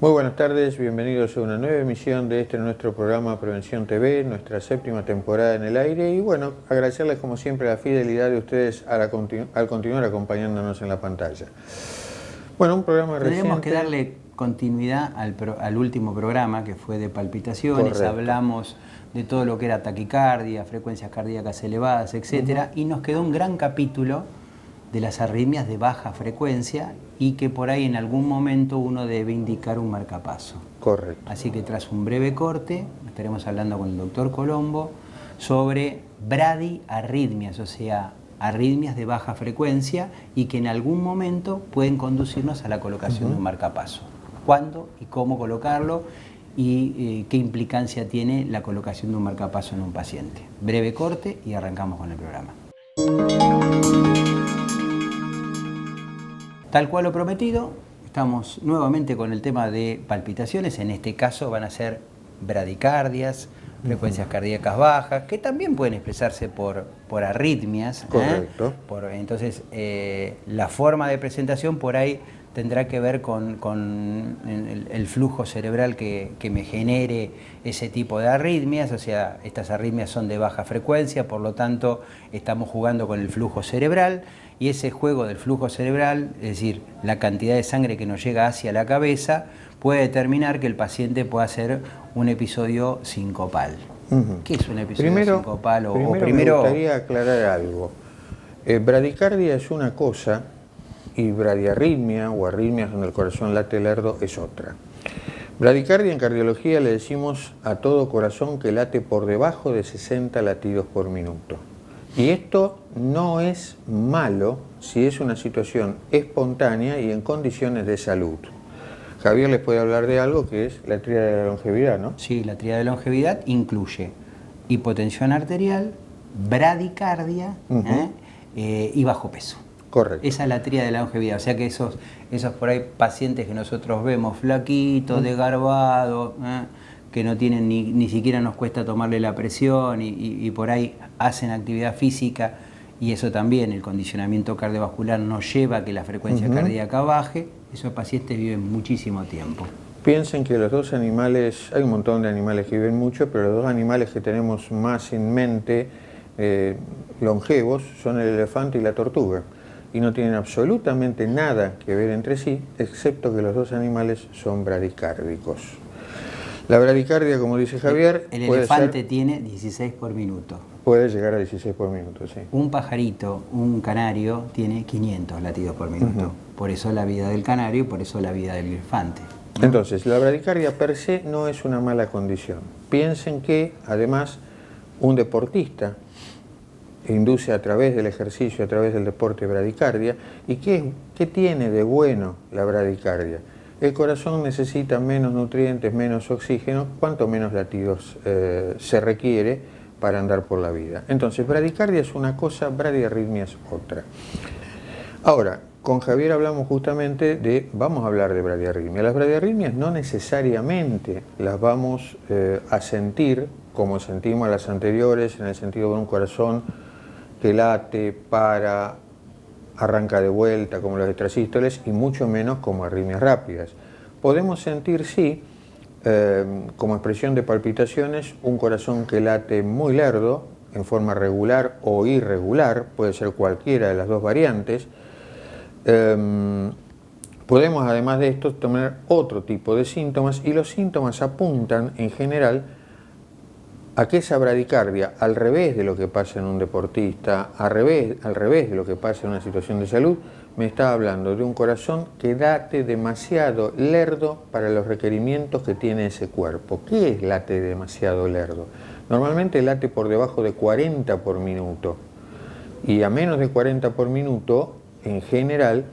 Muy buenas tardes, bienvenidos a una nueva emisión de nuestro programa Prevención TV, nuestra séptima temporada en el aire. Y bueno, agradecerles como siempre la fidelidad de ustedes al continuar acompañándonos en la pantalla. Bueno, un programa reciente. Tendríamos que darle continuidad al último programa que fue de palpitaciones. Correcto. Hablamos de todo lo que era taquicardia, frecuencias cardíacas elevadas, etcétera, y nos quedó un gran capítulo de las arritmias de baja frecuencia y que por ahí en algún momento uno debe indicar un marcapaso. Correcto. Así que tras un breve corte estaremos hablando con el doctor Colombo sobre bradiarritmias, o sea, arritmias de baja frecuencia y que en algún momento pueden conducirnos a la colocación de un marcapaso. ¿Cuándo y cómo colocarlo? Y qué implicancia tiene la colocación de un marcapaso en un paciente. Breve corte y arrancamos con el programa. Tal cual lo prometido, estamos nuevamente con el tema de palpitaciones. En este caso van a ser bradicardias, frecuencias cardíacas bajas, que también pueden expresarse por arritmias. Correcto. Entonces, la forma de presentación por ahí tendrá que ver con el flujo cerebral que me genere ese tipo de arritmias. O sea, estas arritmias son de baja frecuencia, por lo tanto estamos jugando con el flujo cerebral, y ese juego del flujo cerebral, es decir, la cantidad de sangre que nos llega hacia la cabeza, puede determinar que el paciente pueda hacer un episodio sincopal. ¿Qué es un episodio sincopal? Primero me gustaría aclarar algo. Bradicardia es una cosa y bradiarritmia o arritmias donde el corazón late lerdo es otra. Bradicardia en cardiología le decimos a todo corazón que late por debajo de 60 latidos por minuto. Y esto no es malo si es una situación espontánea y en condiciones de salud. Javier les puede hablar de algo que es la tríada de la longevidad, ¿no? Sí, la tríada de longevidad incluye hipotensión arterial, bradicardia y bajo peso. Correcto. Esa es la tríada de la longevidad, o sea que esos por ahí pacientes que nosotros vemos flaquitos, desgarbados, que no tienen ni siquiera nos cuesta tomarle la presión y por ahí hacen actividad física, y eso también, el condicionamiento cardiovascular nos lleva a que la frecuencia cardíaca baje. Esos pacientes viven muchísimo tiempo. Piensen que los dos animales, hay un montón de animales que viven mucho, pero los dos animales que tenemos más en mente longevos son el elefante y la tortuga, y no tienen absolutamente nada que ver entre sí, excepto que los dos animales son bradicárdicos. La bradicardia, como dice Javier, el elefante tiene 16 por minuto. Puede llegar a 16 por minuto, sí. Un pajarito, un canario, tiene 500 latidos por minuto. Por eso la vida del canario y por eso la vida del elefante, ¿no? Entonces, la bradicardia per se no es una mala condición. Piensen que, además, un deportista induce a través del ejercicio, a través del deporte, bradicardia. ¿Y qué tiene de bueno la bradicardia? El corazón necesita menos nutrientes, menos oxígeno, cuanto menos latidos se requiere para andar por la vida. Entonces, bradicardia es una cosa, bradiarritmia es otra. Ahora, con Javier hablamos justamente vamos a hablar de bradiarritmia. Las bradiarritmias no necesariamente las vamos a sentir como sentimos las anteriores, en el sentido de un corazón que late, para, arranca de vuelta como los extrasístoles, y mucho menos como arritmias rápidas. Podemos sentir, sí, como expresión de palpitaciones, un corazón que late muy lerdo, en forma regular o irregular, puede ser cualquiera de las dos variantes. Podemos, además de esto, tener otro tipo de síntomas, y los síntomas apuntan, en general, a que esa bradicardia, al revés de lo que pasa en un deportista, al revés de lo que pasa en una situación de salud, me está hablando de un corazón que late demasiado lerdo para los requerimientos que tiene ese cuerpo. ¿Qué es late demasiado lerdo? Normalmente late por debajo de 40 por minuto, y a menos de 40 por minuto, en general,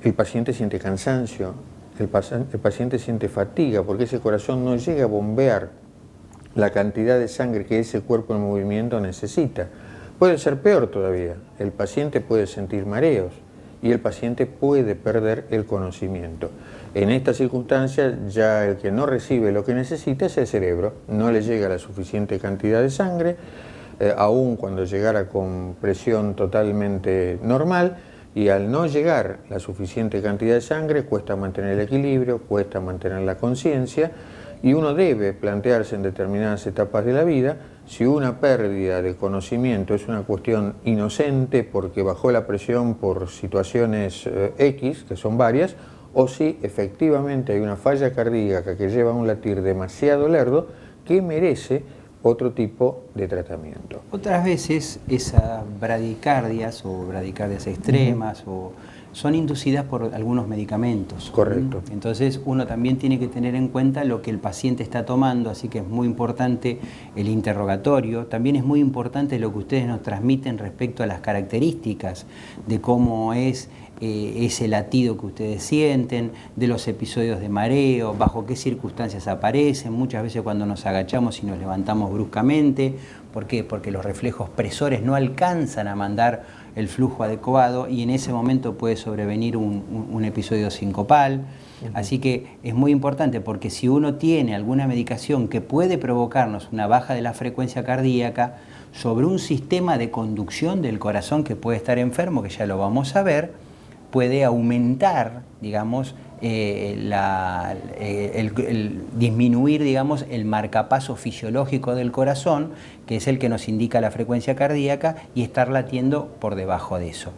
el paciente siente cansancio, el paciente siente fatiga, porque ese corazón no llega a bombear la cantidad de sangre que ese cuerpo en movimiento necesita. Puede ser peor todavía, el paciente puede sentir mareos y el paciente puede perder el conocimiento. En estas circunstancias, ya el que no recibe lo que necesita es el cerebro, no le llega la suficiente cantidad de sangre, aun cuando llegara con presión totalmente normal, Y al no llegar la suficiente cantidad de sangre, cuesta mantener el equilibrio, cuesta mantener la conciencia, y uno debe plantearse en determinadas etapas de la vida si una pérdida de conocimiento es una cuestión inocente porque bajó la presión por situaciones X, que son varias, o si efectivamente hay una falla cardíaca que lleva a un latir demasiado lerdo que merece otro tipo de tratamiento. Otras veces esas bradicardias o bradicardias extremas son inducidas por algunos medicamentos. Correcto. Entonces uno también tiene que tener en cuenta lo que el paciente está tomando, así que es muy importante el interrogatorio. También es muy importante lo que ustedes nos transmiten respecto a las características de cómo es ese latido que ustedes sienten, de los episodios de mareo, bajo qué circunstancias aparecen, muchas veces cuando nos agachamos y nos levantamos bruscamente. ¿Por qué? Porque los reflejos presores no alcanzan a mandar el flujo adecuado y en ese momento puede sobrevenir un episodio sincopal. Así que es muy importante porque si uno tiene alguna medicación que puede provocarnos una baja de la frecuencia cardíaca sobre un sistema de conducción del corazón que puede estar enfermo, que ya lo vamos a ver, puede aumentar, digamos, disminuir, digamos, el marcapaso fisiológico del corazón, que es el que nos indica la frecuencia cardíaca, y estar latiendo por debajo de eso.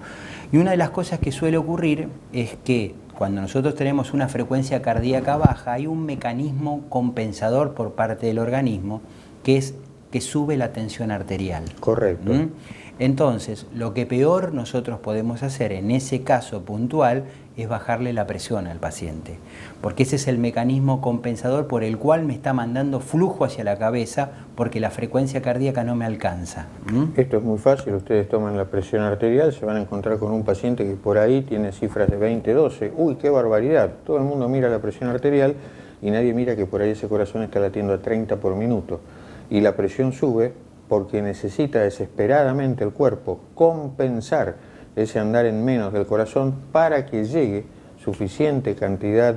Y una de las cosas que suele ocurrir es que cuando nosotros tenemos una frecuencia cardíaca baja, hay un mecanismo compensador por parte del organismo, que es que sube la tensión arterial. Correcto. Entonces, lo que peor nosotros podemos hacer en ese caso puntual es bajarle la presión al paciente, porque ese es el mecanismo compensador por el cual me está mandando flujo hacia la cabeza porque la frecuencia cardíaca no me alcanza. Esto es muy fácil, ustedes toman la presión arterial, se van a encontrar con un paciente que por ahí tiene cifras de 20, 12, ¡uy, qué barbaridad! Todo el mundo mira la presión arterial y nadie mira que por ahí ese corazón está latiendo a 30 por minuto, y la presión sube porque necesita desesperadamente el cuerpo compensar ese andar en menos del corazón para que llegue suficiente cantidad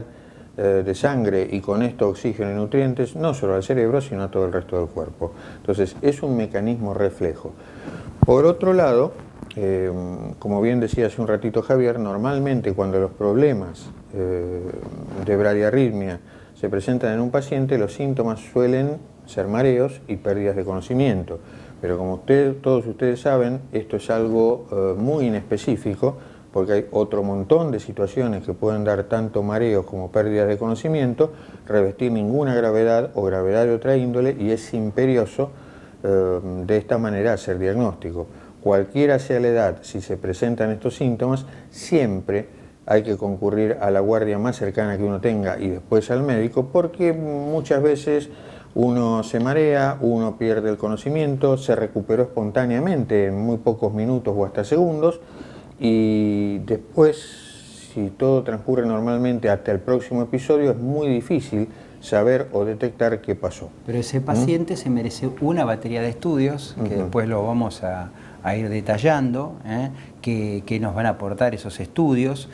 de sangre y con esto oxígeno y nutrientes no solo al cerebro sino a todo el resto del cuerpo. Entonces es un mecanismo reflejo. Por otro lado, como bien decía hace un ratito Javier, normalmente cuando los problemas de bradiarritmia se presentan en un paciente, los síntomas suelen ser mareos y pérdidas de conocimiento. Pero como todos ustedes saben, esto es algo muy inespecífico, porque hay otro montón de situaciones que pueden dar tanto mareos como pérdidas de conocimiento, revestir ninguna gravedad o gravedad de otra índole, y es imperioso de esta manera hacer diagnóstico. Cualquiera sea la edad, si se presentan estos síntomas, siempre hay que concurrir a la guardia más cercana que uno tenga y después al médico, porque muchas veces uno se marea, uno pierde el conocimiento, se recuperó espontáneamente en muy pocos minutos o hasta segundos, y después, si todo transcurre normalmente hasta el próximo episodio, es muy difícil saber o detectar qué pasó. Pero ese paciente se merece una batería de estudios, que después lo vamos a ir detallando, que nos van a aportar esos estudios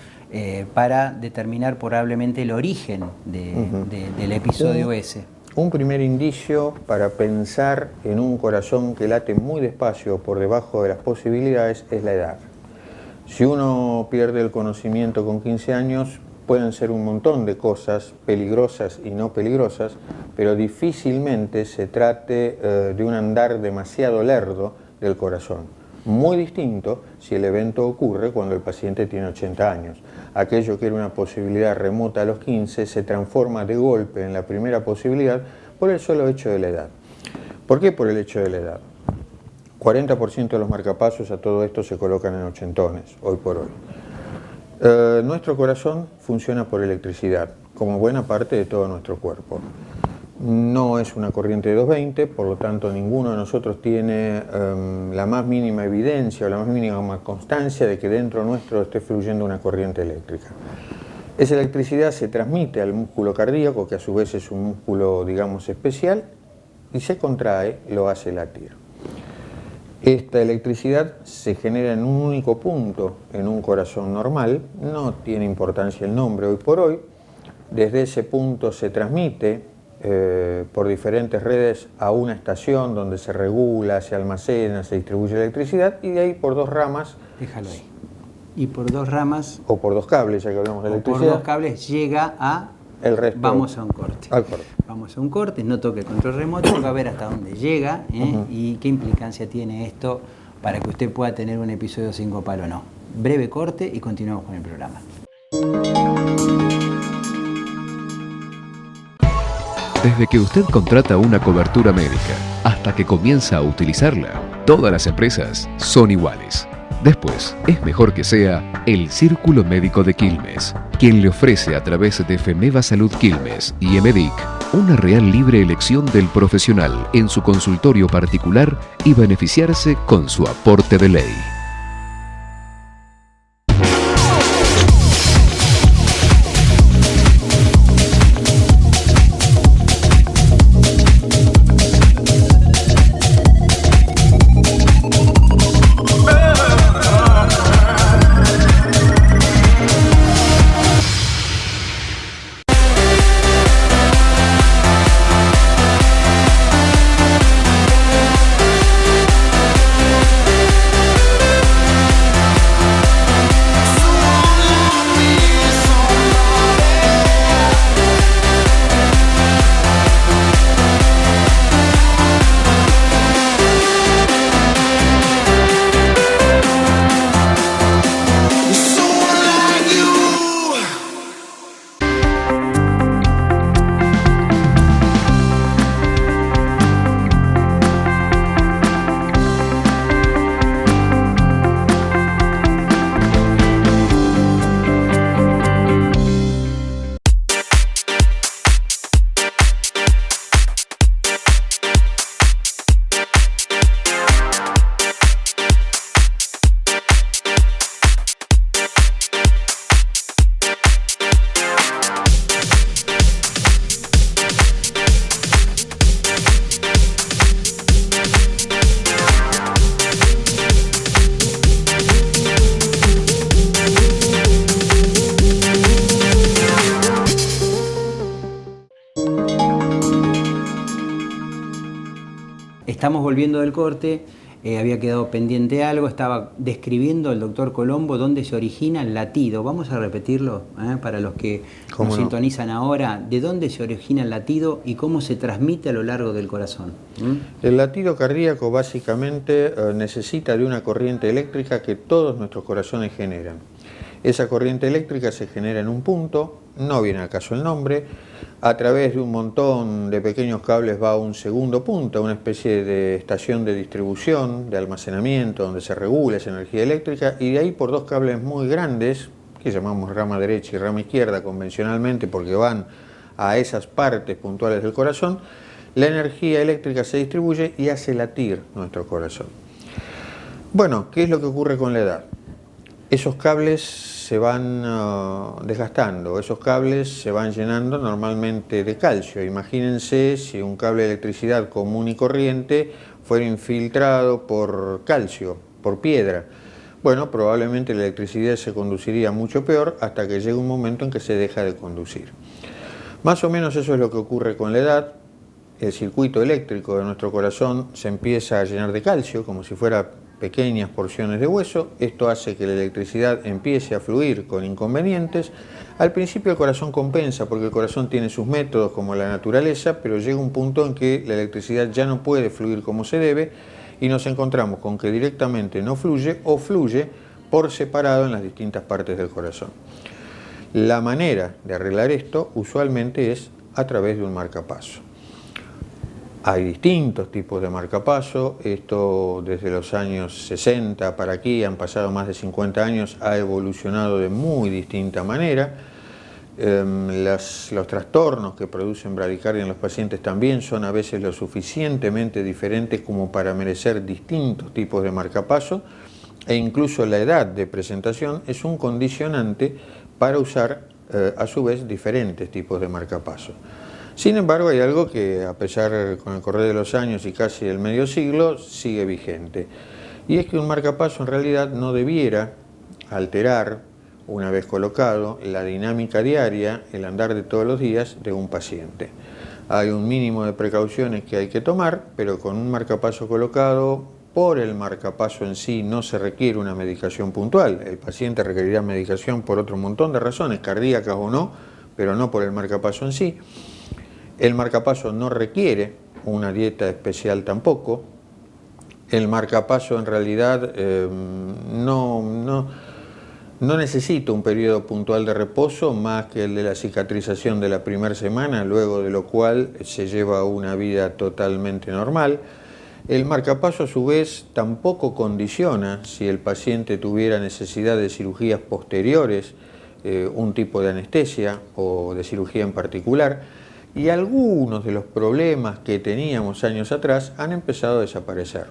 para determinar probablemente el origen del episodio ese. Un primer indicio para pensar en un corazón que late muy despacio por debajo de las posibilidades es la edad. Si uno pierde el conocimiento con 15 años, pueden ser un montón de cosas peligrosas y no peligrosas, pero difícilmente se trate de un andar demasiado lerdo del corazón. Muy distinto si el evento ocurre cuando el paciente tiene 80 años. Aquello que era una posibilidad remota a los 15 se transforma de golpe en la primera posibilidad por el solo hecho de la edad. ¿Por qué por el hecho de la edad? 40% de los marcapasos a todo esto se colocan en ochentones, hoy por hoy. Nuestro corazón funciona por electricidad, como buena parte de todo nuestro cuerpo. No es una corriente de 220, por lo tanto ninguno de nosotros tiene la más mínima evidencia o la más mínima constancia de que dentro nuestro esté fluyendo una corriente eléctrica. Esa electricidad se transmite al músculo cardíaco, que a su vez es un músculo, digamos, especial, y se contrae, lo hace latir. Esta electricidad se genera en un único punto en un corazón normal, no tiene importancia el nombre hoy por hoy. Desde ese punto se transmite por diferentes redes a una estación donde se regula, se almacena, se distribuye electricidad, y de ahí por dos ramas. Déjalo ahí. Y por 2 ramas o por 2 cables, ya que hablamos de o por electricidad. 2 cables llega a... El resto. Vamos a un corte. Al corte. Vamos a un corte, no toque el control remoto, va a ver hasta dónde llega y qué implicancia tiene esto para que usted pueda tener un episodio sin copal o no. Breve corte y continuamos con el programa. Desde que usted contrata una cobertura médica hasta que comienza a utilizarla, todas las empresas son iguales. Después, es mejor que sea el Círculo Médico de Quilmes, quien le ofrece a través de Femeva Salud Quilmes y Emedic una real libre elección del profesional en su consultorio particular y beneficiarse con su aporte de ley. Estamos volviendo del corte, había quedado pendiente algo, estaba describiendo el doctor Colombo dónde se origina el latido. Vamos a repetirlo para los que nos sintonizan ahora. ¿De dónde se origina el latido y cómo se transmite a lo largo del corazón? El latido cardíaco básicamente necesita de una corriente eléctrica que todos nuestros corazones generan. Esa corriente eléctrica se genera en un punto, no viene al caso el nombre, a través de un montón de pequeños cables va a un segundo punto, a una especie de estación de distribución, de almacenamiento, donde se regula esa energía eléctrica, y de ahí por 2 cables muy grandes, que llamamos rama derecha y rama izquierda convencionalmente porque van a esas partes puntuales del corazón, la energía eléctrica se distribuye y hace latir nuestro corazón. Bueno, ¿qué es lo que ocurre con la edad? Esos cables se van desgastando, esos cables se van llenando normalmente de calcio. Imagínense si un cable de electricidad común y corriente fuera infiltrado por calcio, por piedra. Bueno, probablemente la electricidad se conduciría mucho peor hasta que llega un momento en que se deja de conducir. Más o menos eso es lo que ocurre con la edad. El circuito eléctrico de nuestro corazón se empieza a llenar de calcio, como si fuera pequeñas porciones de hueso. Esto hace que la electricidad empiece a fluir con inconvenientes. Al principio el corazón compensa porque el corazón tiene sus métodos como la naturaleza, pero llega un punto en que la electricidad ya no puede fluir como se debe y nos encontramos con que directamente no fluye o fluye por separado en las distintas partes del corazón. La manera de arreglar esto usualmente es a través de un marcapaso. Hay distintos tipos de marcapaso, esto desde los años 60 para aquí, han pasado más de 50 años, ha evolucionado de muy distinta manera. Los trastornos que producen bradicardia en los pacientes también son a veces lo suficientemente diferentes como para merecer distintos tipos de marcapaso, e incluso la edad de presentación es un condicionante para usar a su vez diferentes tipos de marcapaso. Sin embargo, hay algo que, a pesar con el correr de los años y casi del medio siglo, sigue vigente. Y es que un marcapaso en realidad no debiera alterar, una vez colocado, la dinámica diaria, el andar de todos los días de un paciente. Hay un mínimo de precauciones que hay que tomar, pero con un marcapaso colocado por el marcapaso en sí no se requiere una medicación puntual. El paciente requerirá medicación por otro montón de razones, cardíacas o no, pero no por el marcapaso en sí. El marcapaso no requiere una dieta especial tampoco. El marcapaso en realidad no necesita un periodo puntual de reposo más que el de la cicatrización de la primera semana, luego de lo cual se lleva una vida totalmente normal. El marcapaso a su vez tampoco condiciona si el paciente tuviera necesidad de cirugías posteriores, un tipo de anestesia o de cirugía en particular, y algunos de los problemas que teníamos años atrás han empezado a desaparecer.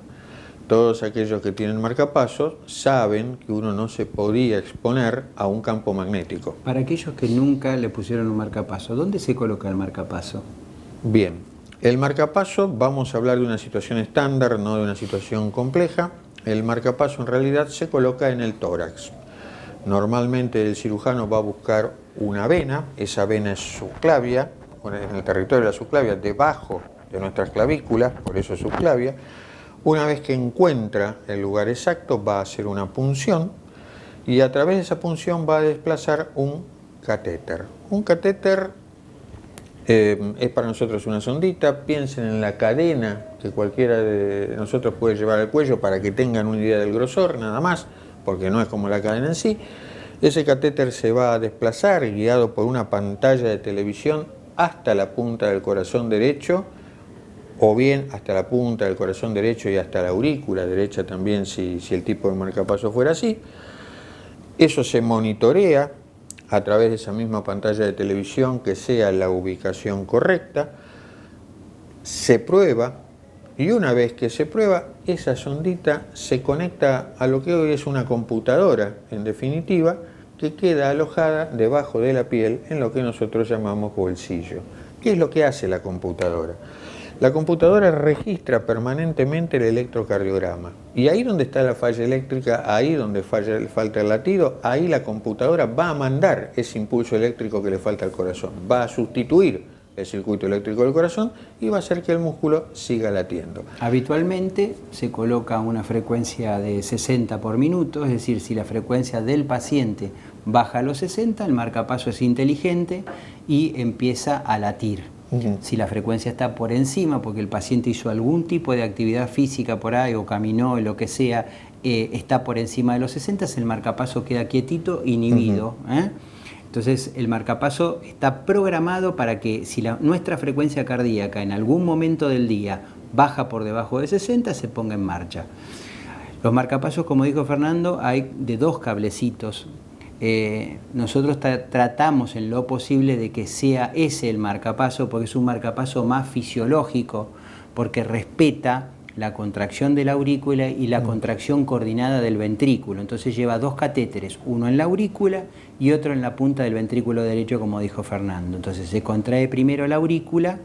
Todos aquellos que tienen marcapasos saben que uno no se podía exponer a un campo magnético. Para aquellos que nunca le pusieron un marcapaso, ¿dónde se coloca el marcapaso? Bien, el marcapaso, vamos a hablar de una situación estándar, no de una situación compleja. El marcapaso en realidad se coloca en el tórax. Normalmente el cirujano va a buscar una vena, esa vena es subclavia, en el territorio de la subclavia, debajo de nuestras clavículas, por eso es subclavia. Una vez que encuentra el lugar exacto, va a hacer una punción y a través de esa punción va a desplazar un catéter. Un catéter es para nosotros una sondita. Piensen en la cadena que cualquiera de nosotros puede llevar al cuello para que tengan una idea del grosor, nada más, porque no es como la cadena en sí. Ese catéter se va a desplazar guiado por una pantalla de televisión hasta la punta del corazón derecho, o bien hasta la punta del corazón derecho y hasta la aurícula derecha también, si el tipo de marcapaso fuera así. Eso se monitorea a través de esa misma pantalla de televisión que sea la ubicación correcta, se prueba y una vez que se prueba, esa sondita se conecta a lo que hoy es una computadora, en definitiva, que queda alojada debajo de la piel en lo que nosotros llamamos bolsillo. ¿Qué es lo que hace la computadora? La computadora registra permanentemente el electrocardiograma y ahí donde está la falla eléctrica, ahí donde falta el latido, ahí la computadora va a mandar ese impulso eléctrico que le falta al corazón, va a sustituir el circuito eléctrico del corazón y va a hacer que el músculo siga latiendo. Habitualmente se coloca una frecuencia de 60 por minuto, es decir, si la frecuencia del paciente baja a los 60, el marcapaso es inteligente y empieza a latir. Si la frecuencia está por encima, porque el paciente hizo algún tipo de actividad física por ahí o caminó, lo que sea, está por encima de los 60, el marcapaso queda quietito, inhibido. Entonces el marcapaso está programado para que si nuestra frecuencia cardíaca en algún momento del día baja por debajo de 60, se ponga en marcha. Los marcapasos, como dijo Fernando, hay de dos cablecitos. Nosotros tratamos en lo posible de que sea ese el marcapaso, porque es un marcapaso más fisiológico, porque respeta la contracción de la aurícula y la contracción coordinada del ventrículo. Entonces lleva dos catéteres, uno en la aurícula y otro en la punta del ventrículo derecho, como dijo Fernando. Entonces se contrae primero la aurícula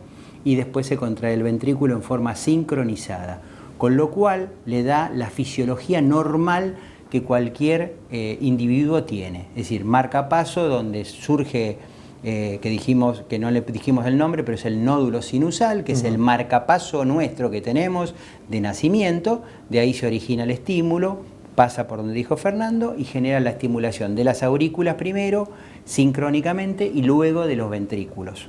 y después se contrae el ventrículo en forma sincronizada, con lo cual le da la fisiología normal que cualquier individuo tiene. Es decir, marcapaso donde surge, que dijimos, que no le dijimos el nombre, pero es el nódulo sinusal, que es el marcapaso nuestro que tenemos de nacimiento, de ahí se origina el estímulo, pasa por donde dijo Fernando y genera la estimulación de las aurículas primero, sincrónicamente, y luego de los ventrículos,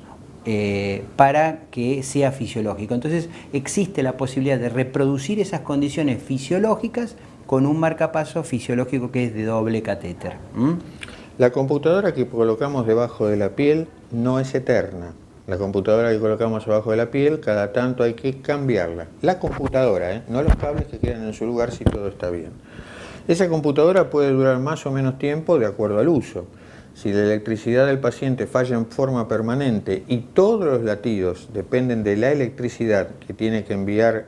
para que sea fisiológico. Entonces existe la posibilidad de reproducir esas condiciones fisiológicas con un marcapaso fisiológico que es de doble catéter. La computadora que colocamos debajo de la piel no es eterna. La computadora que colocamos debajo de la piel, cada tanto hay que cambiarla. La computadora, no los cables que quedan en su lugar si todo está bien. Esa computadora puede durar más o menos tiempo de acuerdo al uso. Si la electricidad del paciente falla en forma permanente y todos los latidos dependen de la electricidad que tiene que enviar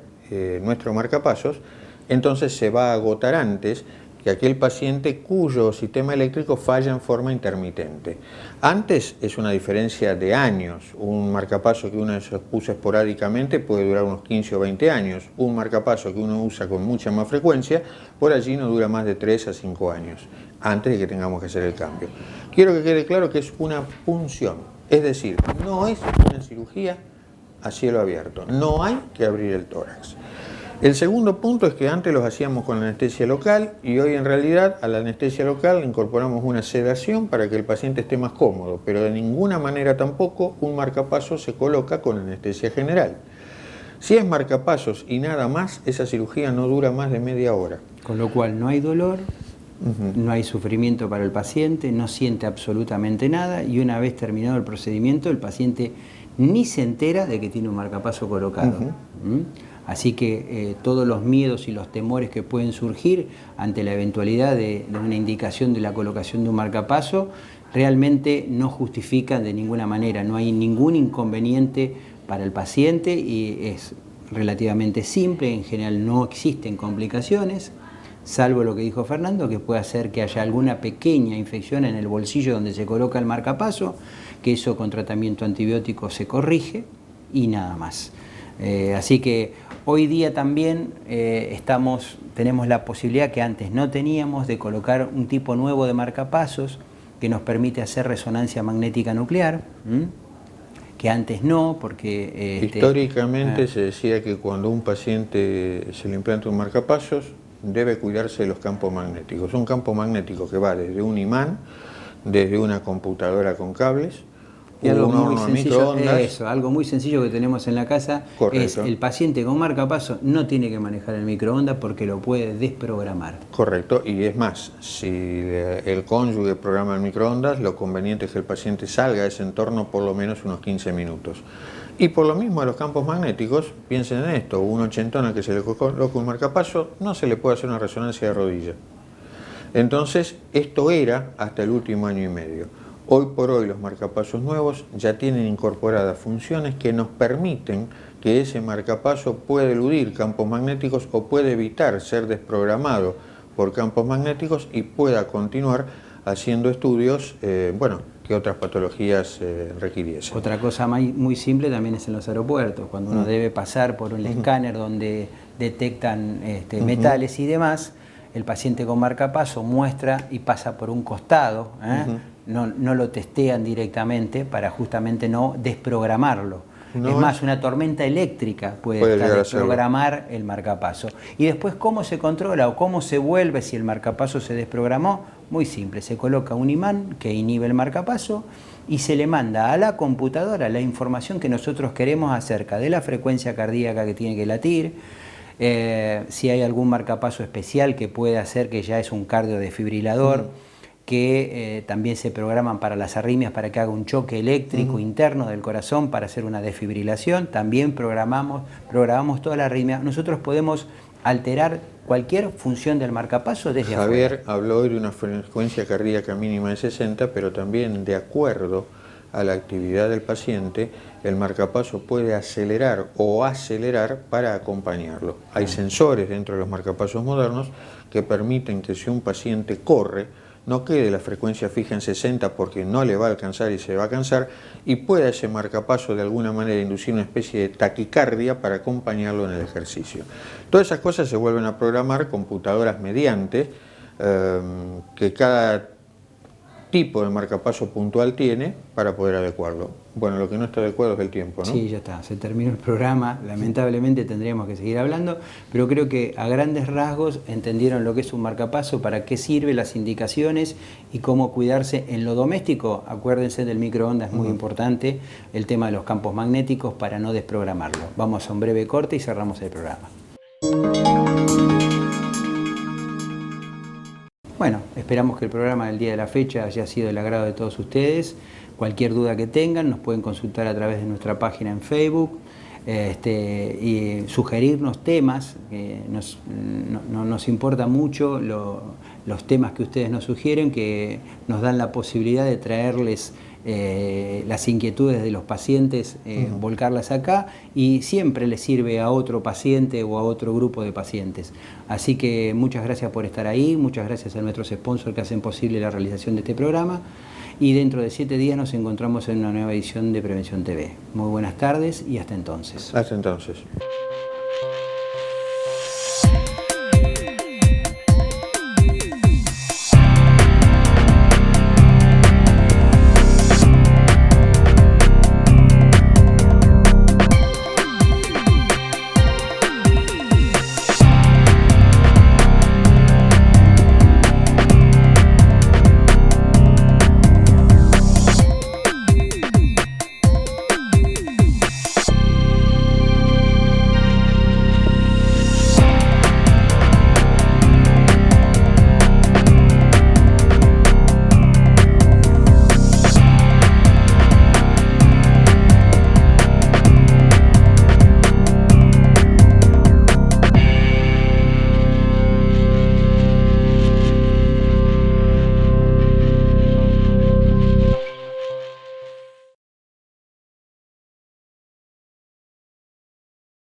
nuestro marcapasos, entonces se va a agotar antes que aquel paciente cuyo sistema eléctrico falla en forma intermitente. Antes es una diferencia de años. Un marcapaso que uno usa esporádicamente puede durar unos 15 o 20 años. Un marcapaso que uno usa con mucha más frecuencia, por allí no dura más de 3 a 5 años, antes de que tengamos que hacer el cambio. Quiero que quede claro que es una punción, es decir, no es una cirugía a cielo abierto, no hay que abrir el tórax. El segundo punto es que antes los hacíamos con anestesia local y hoy en realidad a la anestesia local incorporamos una sedación para que el paciente esté más cómodo, pero de ninguna manera tampoco un marcapasos se coloca con anestesia general. Si es marcapasos y nada más, esa cirugía no dura más de media hora. Con lo cual no hay dolor, no hay sufrimiento para el paciente, no siente absolutamente nada y una vez terminado el procedimiento el paciente ni se entera de que tiene un marcapaso colocado. Así que todos los miedos y los temores que pueden surgir ante la eventualidad de una indicación de la colocación de un marcapaso realmente no justifican de ninguna manera, no hay ningún inconveniente para el paciente y es relativamente simple, en general no existen complicaciones, salvo lo que dijo Fernando, que puede hacer que haya alguna pequeña infección en el bolsillo donde se coloca el marcapaso, que eso con tratamiento antibiótico se corrige y nada más. Así que hoy día también tenemos la posibilidad que antes no teníamos de colocar un tipo nuevo de marcapasos que nos permite hacer resonancia magnética nuclear, que antes no, porque... Históricamente se decía que cuando un paciente se le implanta un marcapasos debe cuidarse de los campos magnéticos. Un campo magnético que va desde un imán, desde una computadora con cables, y algo un muy horno a sencillo, microondas. algo muy sencillo que tenemos en la casa. Correcto. Es el paciente con marcapaso no tiene que manejar el microondas porque lo puede desprogramar. Correcto, y es más, si el cónyuge programa el microondas, lo conveniente es que el paciente salga de ese entorno por lo menos unos 15 minutos. Y por lo mismo de los campos magnéticos, piensen en esto, un ochentona que se le coloca un marcapaso, no se le puede hacer una resonancia de rodilla. Entonces, esto era hasta el último año y medio. Hoy por hoy los marcapasos nuevos ya tienen incorporadas funciones que nos permiten que ese marcapaso pueda eludir campos magnéticos o puede evitar ser desprogramado por campos magnéticos y pueda continuar haciendo estudios, que otras patologías requiriesen. Otra cosa muy simple también es en los aeropuertos, cuando uno debe pasar por un escáner donde detectan metales y demás, el paciente con marcapaso muestra y pasa por un costado, no lo testean directamente para justamente no desprogramarlo. Es más, una tormenta eléctrica puede desprogramar el marcapaso. Y después, ¿cómo se controla o cómo se vuelve si el marcapaso se desprogramó? Muy simple, se coloca un imán que inhibe el marcapaso y se le manda a la computadora la información que nosotros queremos acerca de la frecuencia cardíaca que tiene que latir, si hay algún marcapaso especial que puede hacer que ya es un cardiodesfibrilador, que también se programan para las arritmias para que haga un choque eléctrico interno del corazón para hacer una desfibrilación. También programamos toda la arritmia. Nosotros podemos alterar cualquier función del marcapaso desde afuera. Javier habló hoy de una frecuencia cardíaca mínima de 60, pero también de acuerdo a la actividad del paciente, el marcapaso puede acelerar o acelerar para acompañarlo. Hay sensores dentro de los marcapasos modernos que permiten que si un paciente corre, no quede la frecuencia fija en 60 porque no le va a alcanzar y se va a cansar, y pueda ese marcapaso de alguna manera inducir una especie de taquicardia para acompañarlo en el ejercicio. Todas esas cosas se vuelven a programar computadoras mediante que cada tipo de marcapaso puntual tiene para poder adecuarlo. Bueno, lo que no está adecuado es el tiempo, ¿no? Sí, ya está, se terminó el programa, lamentablemente tendríamos que seguir hablando, pero creo que a grandes rasgos entendieron lo que es un marcapaso, para qué sirve, las indicaciones y cómo cuidarse en lo doméstico. Acuérdense del microondas, es muy importante, el tema de los campos magnéticos para no desprogramarlo. Vamos a un breve corte y cerramos el programa. Bueno, esperamos que el programa del día de la fecha haya sido del agrado de todos ustedes. Cualquier duda que tengan nos pueden consultar a través de nuestra página en Facebook y sugerirnos temas. Nos importa mucho los temas que ustedes nos sugieren, que nos dan la posibilidad de traerles las inquietudes de los pacientes, volcarlas acá, y siempre les sirve a otro paciente o a otro grupo de pacientes. Así que muchas gracias por estar ahí, muchas gracias a nuestros sponsors que hacen posible la realización de este programa, y dentro de 7 días nos encontramos en una nueva edición de Prevención TV. Muy buenas tardes y hasta entonces. Hasta entonces.